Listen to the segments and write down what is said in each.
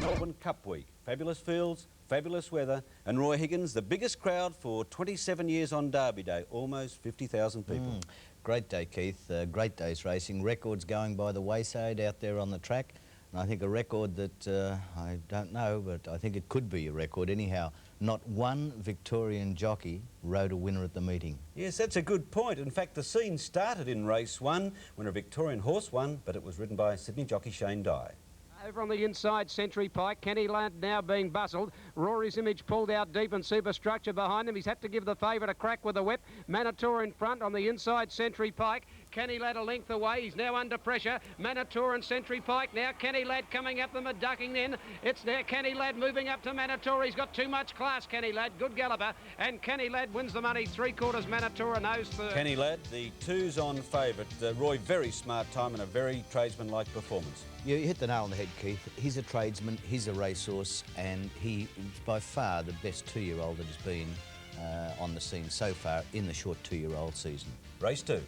Melbourne Cup Week. Fabulous fields, fabulous weather, and Roy Higgins, the biggest crowd for 27 years on Derby Day, almost 50,000 people. Great day, Keith. Great day's racing. Records going by the wayside out there on the track. And I think a record that I don't know, but I think it could be a record anyhow. Not one Victorian jockey rode a winner at the meeting. Yes, that's a good point. In fact, the scene started in race 1 when a Victorian horse won, but it was ridden by Sydney jockey Shane Dye. Over on the inside, Century Pike. Kenny Ladd now being bustled. Rory's Image pulled out deep and Superstructure behind him. He's had to give the favourite a crack with the whip. Manitou in front on the inside, Century Pike. Kenny Ladd a length away. He's now under pressure. Manitou and Century Pike now. Kenny Ladd coming at them and ducking in. It's now Kenny Ladd moving up to Manitou. He's got too much class, Kenny Ladd. Good galloper. And Kenny Ladd wins the money. 3/4 Manitou and nose third. Kenny Ladd, the 2's on favourite. Roy, very smart time and a very tradesman-like performance. You hit the nail on the head, Keith. He's a tradesman, he's a racehorse, and he is by far the best 2-year-old that has been on the scene so far in the short 2-year-old season. Race 2.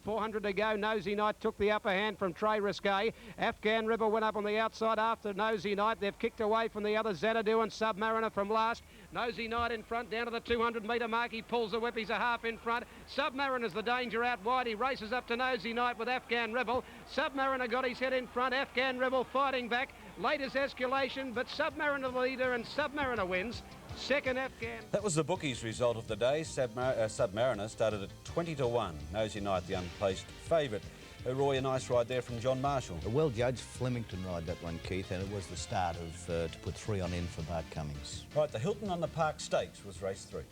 400 to go. Nosy Knight took the upper hand from Trey Risque. Afghan River went up on the outside after Nosy Knight. They've kicked away from the other Xanadu and Submariner from last. Nosy Knight in front down to the 200-metre mark. He pulls the whip. He's a half in front. Submariner's the danger out wide. He races up to Nosy Knight with Afghan Rebel. Submariner got his head in front. Afghan Rebel fighting back. Latest escalation, but Submariner the leader and Submariner wins. Second Afghan. That was the bookies' result of the day. Submariner started at 20-1. Nosy Knight, the unplaced favourite. Roy, a nice ride there from John Marshall. A well-judged Flemington ride, that one, Keith, and it was the start of to put 3 on in for Bart Cummings. Right, the Hilton on the Park Stakes was race 3.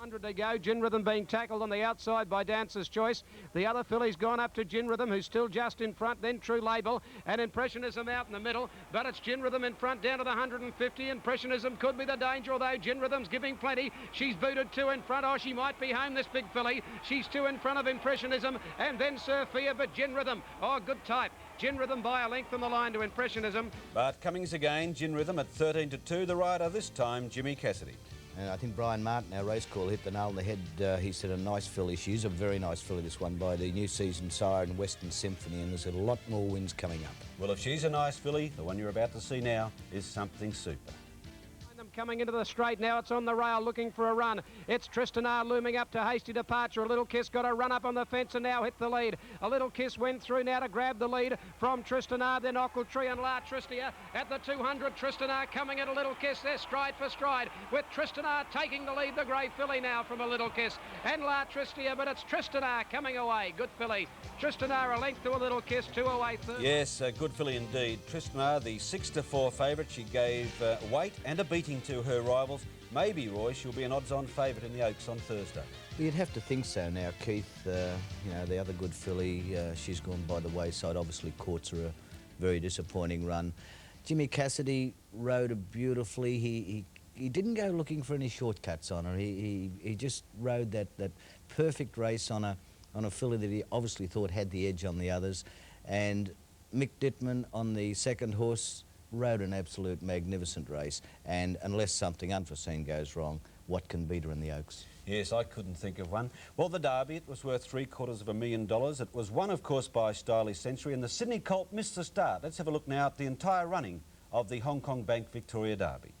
100 to go. Gin Rhythm being tackled on the outside by Dancer's Choice. The other filly's gone up to Gin Rhythm, who's still just in front, then True Label, and Impressionism out in the middle, but it's Gin Rhythm in front down to the 150. Impressionism could be the danger, although Gin Rhythm's giving plenty. She's booted 2 in front. Oh, she might be home, this big filly. She's 2 in front of Impressionism, and then Sophia, but Gin Rhythm. Oh, good type. Gin Rhythm by a length on the line to Impressionism. Bart Cummings again, Gin Rhythm at 13-2. The rider this time, Jimmy Cassidy. And I think Brian Martin, our race call, hit the nail on the head. He said a nice filly. She's a very nice filly, this one, by the new season Siren Western Symphony, and there's a lot more wins coming up. Well, if she's a nice filly, the one you're about to see now is something super. Coming into the straight now, it's on the rail looking for a run. It's Tristan looming up to Hasty Departure. A Little Kiss got a run up on the fence and now hit the lead. A Little Kiss went through now to grab the lead from Tristan, then Ochiltree and La Tristia at the 200. Tristan coming at A Little Kiss there, stride for stride, with Tristan taking the lead. The grey filly now from A Little Kiss and La Tristia, but it's Tristan coming away. Good filly. Tristan a length to A Little Kiss, 2 away third. Yes, a good filly indeed. Tristan, the 6-4 favourite. She gave weight and a beating to her rivals. Maybe, Roy, she'll be an odds-on favourite in the Oaks on Thursday. You'd have to think so now, Keith. You know, the other good filly, she's gone by the wayside. Obviously, Courts are a very disappointing run. Jimmy Cassidy rode her beautifully. He didn't go looking for any shortcuts on her. He just rode that perfect race on a filly that he obviously thought had the edge on the others. And Mick Dittman on the second horse rode an absolute magnificent race, and unless something unforeseen goes wrong, what can beat her in the Oaks? Yes, I couldn't think of one. Well, the Derby, it was worth $750,000. It was won, of course, by Stylish Century, and the Sydney Colt missed the start. Let's have a look now at the entire running of the Hong Kong Bank Victoria Derby.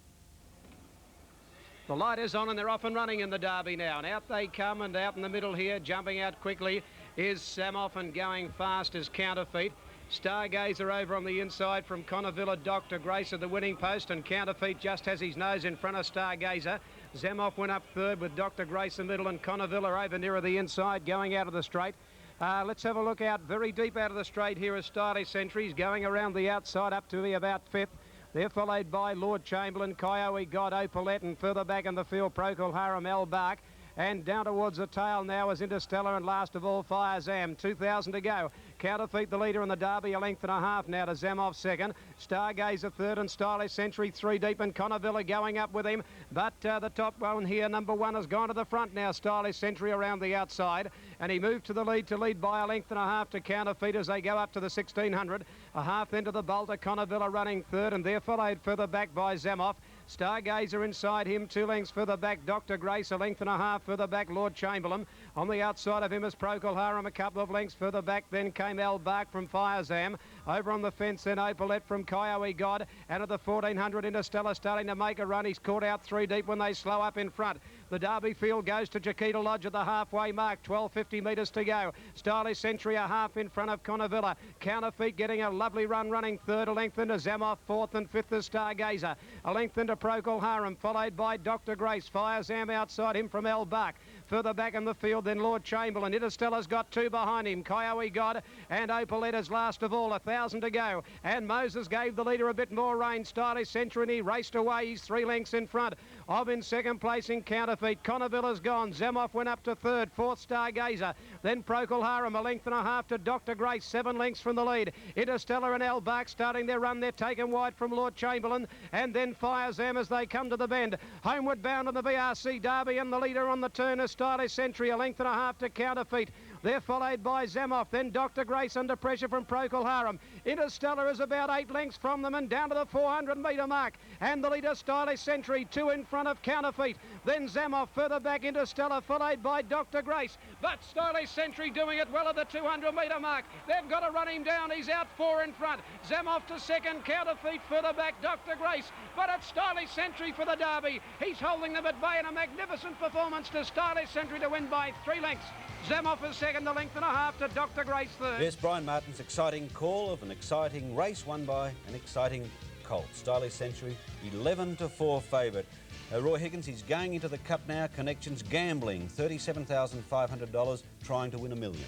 The light is on and they're off and running in the Derby now, and out they come, and out in the middle here, jumping out quickly, is Samoff, and going fast is Counterfeit. Stargazer over on the inside from Connervilla. Dr. Grace at the winning post, and Counterfeit just has his nose in front of Stargazer. Zemoff went up third with Dr. Grace in middle, and Connervilla over nearer the inside going out of the straight. Let's have a look out very deep out of the straight here as Stylish Centuries going around the outside up to the about 5th. They're followed by Lord Chamberlain, Coyote God, Opalette, and further back in the field Procol Harum, El Bark. And down towards the tail now is Interstellar, and last of all Fire Zam. 2,000 to go. Counterfeit the leader in the Derby, a length and a half now to Zamoff second. Stargazer third, and Stylish Century 3 deep, and Connervilla going up with him. But the top one here, number 1, has gone to the front now. Stylish Century around the outside, and he moved to the lead by a length and a half to Counterfeit as they go up to the 1600. A half into the Bolter, Connervilla running third, and they're followed further back by Zamoff. Stargazer inside him, 2 lengths further back, Dr. Grace, a length and a half further back, Lord Chamberlain. On the outside of him is Procol Harum, a couple of lengths further back. Then came El Bark from Firezam. Over on the fence then Opalette from Kiowa God. And at the 1400 Interstellar starting to make a run. He's caught out 3 deep when they slow up in front. The Derby field goes to Chiquita Lodge at the halfway mark. 12.50 metres to go. Stylish Century a half in front of Connavilla. Counterfeit getting a lovely run, running third. A length into Zamoff, fourth, and fifth is Stargazer. A length into Procol Harum, followed by Dr. Grace. Firezam outside him from El Bark. Further back in the field, then Lord Chamberlain. Interstellar's got 2 behind him. Kiowa God and Opalette's last of all. 1,000 to go. And Moses gave the leader a bit more rein. Stylish Century, and he raced away. He's 3 lengths in front of in second place in Counterfeit. Connevilla's gone. Zamoff went up to third. Fourth, Stargazer. Then Procol Harum, a length and a half to Dr. Grace. 7 lengths from the lead. Interstellar and El Bark starting their run. They're taken wide from Lord Chamberlain. And then Firezam as they come to the bend. Homeward bound on the BRC Derby, and the leader on the turn is Stylish Century. A length and a half to Counterfeit. They're followed by Zamoff. Then Dr. Grace under pressure from Procol Harum. Interstellar is about 8 lengths from them and down to the 400-metre mark. And the leader, Stylish Century, 2 in front of Counterfeit. Then Zamoff further back, Interstellar, followed by Dr. Grace. But Stylish Century doing it well at the 200-metre mark. They've got to run him down. He's out 4 in front. Zamoff to second, Counterfeit further back, Dr. Grace. But it's Stylish Century for the Derby. He's holding them at bay in a magnificent performance to Stylish Century to win by 3 lengths. Zamoff is second, a length and a half to Dr. Grace third. Yes, Brian Martin's exciting call of an exciting race won by an exciting colt. Stylish Century, 11-4 favourite. Roy Higgins, he's going into the Cup now. Connections gambling, $37,500, trying to win $1 million.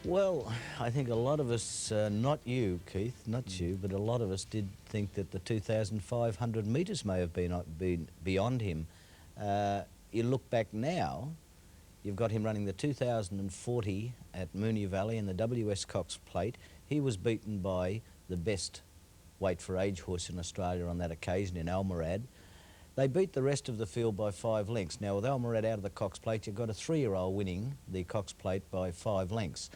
Well, I think a lot of us, not you, Keith, not you, but a lot of us did think that the 2,500 metres may have been beyond him. You look back now, you've got him running the 2,040 at Moonee Valley and the WS Cox Plate. He was beaten by the best weight for age horse in Australia on that occasion in Almirad. They beat the rest of the field by 5 lengths. Now, with Almirad out of the Cox Plate, you've got a 3-year-old winning the Cox Plate by 5 lengths.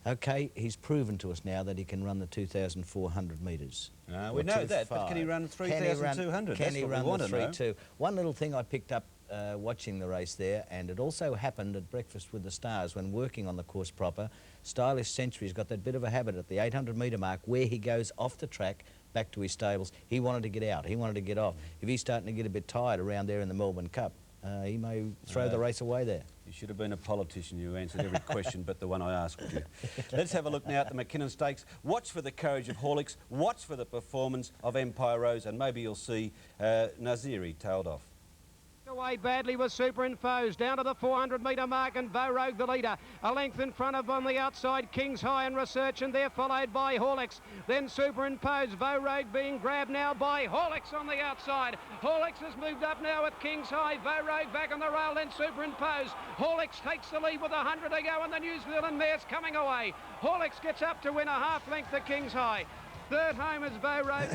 OK, he's proven to us now that he can run the 2,400 metres. We know that, but can he run 3,200? Can he run the 3.2? Know. One little thing I picked up watching the race there, and it also happened at Breakfast with the Stars when working on the course proper. Stylish Century's got that bit of a habit at the 800-metre mark where he goes off the track back to his stables. He wanted to get out. He wanted to get off. If he's starting to get a bit tired around there in the Melbourne Cup, he may throw the race away there. You should have been a politician. You answered every question but the one I asked you. Let's have a look now at the McKinnon Stakes. Watch for the courage of Horlicks. Watch for the performance of Empire Rose, and maybe you'll see Naziri tailed off. Away badly was Superimposed down to the 400-metre mark, and Bo Rogue the leader. A length in front of on the outside King's High and Research, and they're followed by Horlicks. Then Superimposed, Bo Rogue being grabbed now by Horlicks on the outside. Horlicks has moved up now with King's High. Bo Rogue back on the rail, then Superimposed. Horlicks takes the lead with 100 to go, and the New Zealand mare's coming away. Horlicks gets up to win a half length at King's High. Third home is Bo Rogue.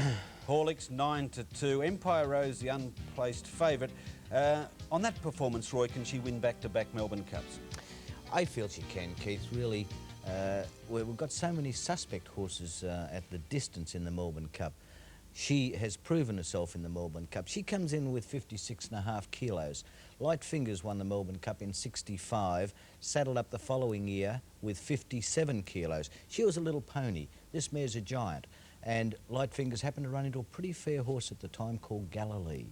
Horlicks 9-2. Empire Rose, the unplaced favourite. On that performance, Roy, can she win back-to-back Melbourne Cups? I feel she can, Keith, really. We've got so many suspect horses at the distance in the Melbourne Cup. She has proven herself in the Melbourne Cup. She comes in with 56.5 kilos. Light Fingers won the Melbourne Cup in 65, saddled up the following year with 57 kilos. She was a little pony. This mare's a giant. And Light Fingers happened to run into a pretty fair horse at the time called Galilee.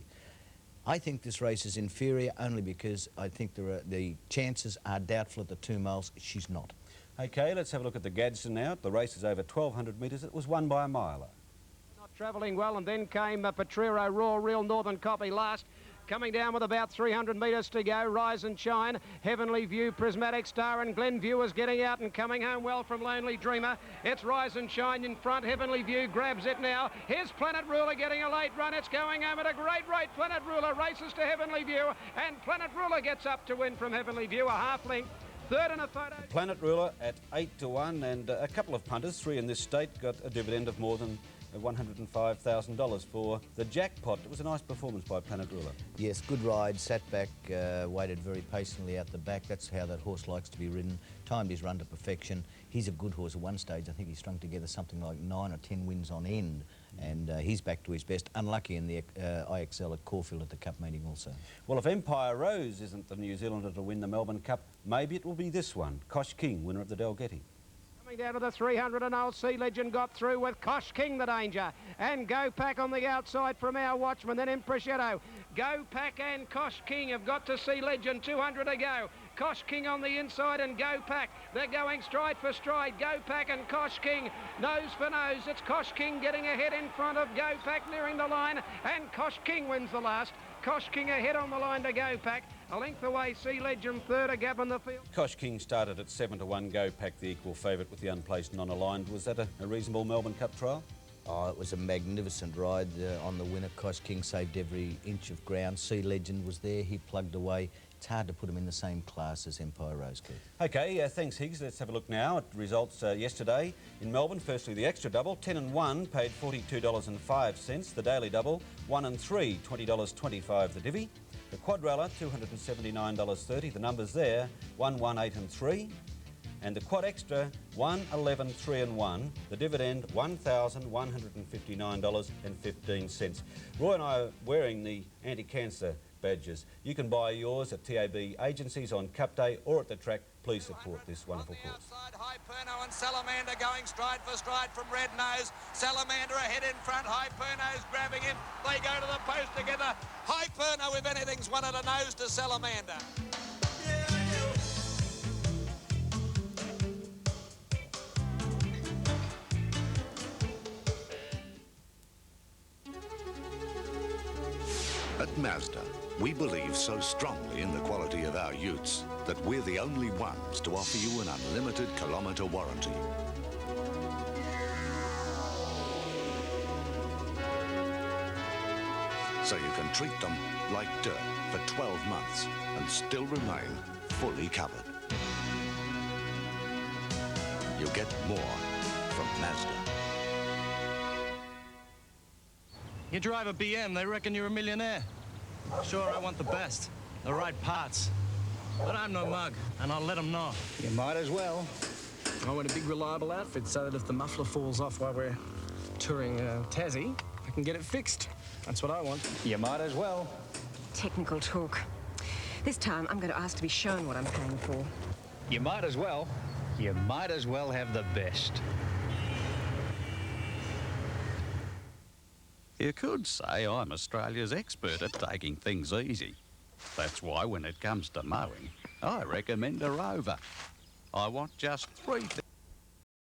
I think this race is inferior only because I think the chances are doubtful at the 2 miles. She's not. OK, let's have a look at the Gadsden now. The race is over 1,200 metres. It was won by a miler. Not travelling well, and then came Petrero Raw, Real Northern Copy last. Coming down with about 300 metres to go, Rise and Shine, Heavenly View, Prismatic Star, and Glenview is getting out and coming home well from Lonely Dreamer. It's Rise and Shine in front. Heavenly View grabs it now. Here's Planet Ruler getting a late run. It's going home at a great rate. Planet Ruler races to Heavenly View, and Planet Ruler gets up to win from Heavenly View, a half length. Third in a photo. Planet Ruler at 8-1, and a couple of punters, 3 in this state, got a dividend of more than $105,000 for the jackpot. It was a nice performance by Planet Ruler. Yes, good ride, sat back, waited very patiently out the back. That's how that horse likes to be ridden. Timed his run to perfection. He's a good horse. At one stage, I think he strung together something like 9 or 10 wins on end And he's back to his best. Unlucky in the IXL at Caulfield at the Cup meeting also. Well, if Empire Rose isn't the New Zealander to win the Melbourne Cup, maybe it will be this one, Kosh King, winner of the Dalgety. Coming down to the 300, and old Sea Legend got through with Kosh King the danger. And Go Pack on the outside from our watchman, then Imprescetto. Go Pack and Kosh King have got to Sea Legend, 200 to go. Kosh King on the inside and Go Pack. They're going stride for stride. Go Pack and Kosh King, nose for nose. It's Kosh King getting ahead in front of Go Pack, nearing the line, and Kosh King wins the last. Kosh King ahead on the line to Go Pack. A length away, Sea Legend third, a gap in the field. Kosh King started at 7 to 1. Go Pack, the equal favourite with the unplaced non-aligned. Was that a reasonable Melbourne Cup trial? Oh, it was a magnificent ride on the winner. Kosh King saved every inch of ground. Sea Legend was there. He plugged away. It's hard to put him in the same class as Empire Rose, Keith. OK, thanks, Higgs. Let's have a look now at results yesterday in Melbourne. Firstly, the extra double, 10 and 1, paid $42.05. The daily double, 1 and 3, $20.25 the divvy. The quadrella, $279.30. The numbers there, 1, 1, 8 and 3. And the quad extra, 1, 11, 3 and 1. The dividend, $1,159.15. Roy and I are wearing the anti-cancer badges. You can buy yours at TAB agencies on Cup Day or at the track. Please support this wonderful course. Outside, Hyperno and Salamander going stride for stride from Red Nose. Salamander ahead in front. Hyperno's grabbing him. They go to the post together. Hyperno, if anything's one at a nose to Salamander. At Mazda, we believe so strongly in the quality of our utes that we're the only ones to offer you an unlimited kilometre warranty. So you can treat them like dirt for 12 months and still remain fully covered. You'll get more from Mazda. You drive a BM, they reckon you're a millionaire. Sure, I want the best, the right parts. But I'm no mug, and I'll let them know. You might as well. I want a big, reliable outfit so that if the muffler falls off while we're touring Tassie, I can get it fixed. That's what I want. You might as well. Technical talk. This time, I'm going to ask to be shown what I'm paying for. You might as well. You might as well have the best. You could say I'm Australia's expert at taking things easy. That's why when it comes to mowing, I recommend a Rover. I want just 3